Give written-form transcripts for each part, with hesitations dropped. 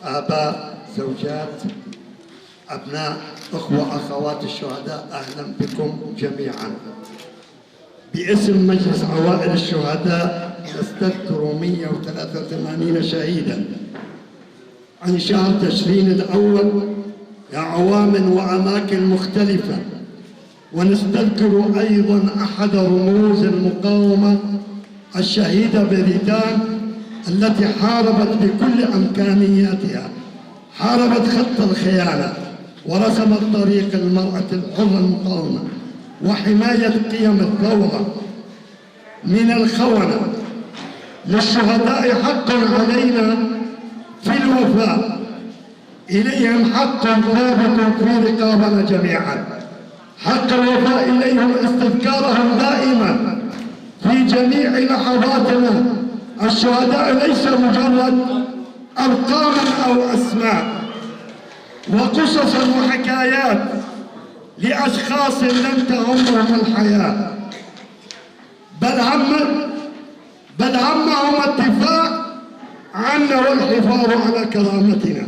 آباء، زوجات، أبناء، أخوة، أخوات الشهداء، أهلا بكم جميعا. باسم مجلس عوائل الشهداء نستذكر 183 شهيدا عن شهر تشرين الأول لعوام وأماكن مختلفة، ونستذكر أيضا أحد رموز المقاومة الشهيدة بريدان التي حاربت بكل إمكانياتها، حاربت خط الخيانة ورسمت طريق المرأة الحرة المقاومة وحماية قيم الثورة من الخونة. للشهداء حق علينا في الوفاء، إليهم حق ثابت في رقابنا جميعا، حق الوفاء إليهم استذكارهم دائما في جميع لحظاتنا. الشهداء ليس مجرد أرقام أو أسماء وقصص وحكايات لأشخاص لم تهمهم الحياة، بل همهم الدفاع عنا والحفاظ على كرامتنا.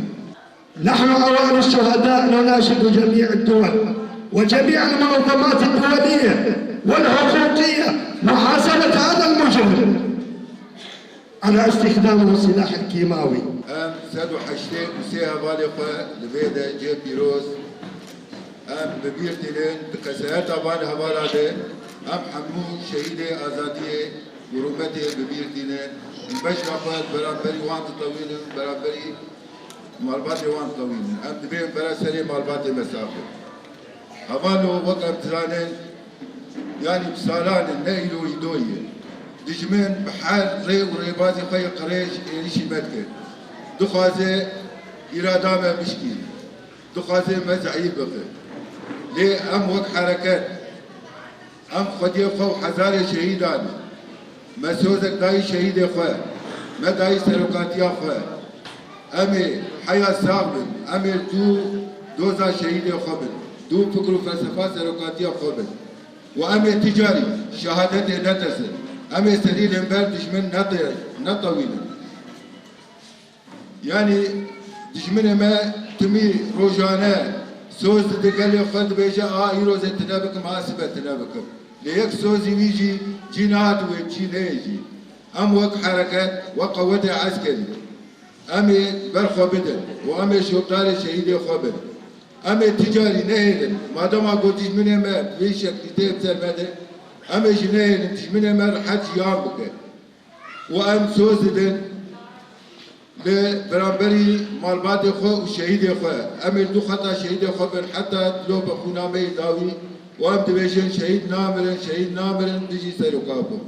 نحن عوائل الشهداء نناشد جميع الدول وجميع المنظمات الدولية والحقوقية محاسبة هذا المجرم على استخدام السلاح الكيماوي. سادو حشتين وسيها بالغة لبيدا جيب بيروز ببيرتلين بقسايات بالها بالade حمو شهيدي آزادية ورمتي ببيرتلين البشرة فات برامبري وانت طويل برامبري مالباتي وانت طويل دبين برا سري مالباتي مسافر هبالو وقت تزانين يعني بسالان نايلو يدويه دجمن بحال ري وريبازي خي قريش إيشي مدكن دخازي إرادامة مشكل دخازي مزعي بقى ليه أم وقت حركات أم خدي خو حزاري شهيدان مسوزك داي شهيد خو ما داي سرقاتيا خو أمي حياة صابن أمي دوزا شهيد خو دو فكر فلسفة سرقاتيا خو وأمي تجاري شهادتي نتسل أمي سليل امبال دشمن نطويل يعني دشمن ما تمي روجانا سوز دقالي خد بيجا ايروز تنابك محاسبة تنابكم ليك سوزي ويجي جينات ويجي نيجي أم وق حركات وقوة عسكري أمي برخو بدل وأمي شبطاري شهيدي خبر أمي تجاري نهيل ما دام أقول دشمن ما بيشك كتاب سلمده أما جنين تجمنا مر حد يامك وأم سوزدن لبرامبري مالبات خو وشهيد خو أم دو خطا شهيد خو حتى لو بخونا مي داوي وأم تبيشن شهيد نامرن دجي سرقابو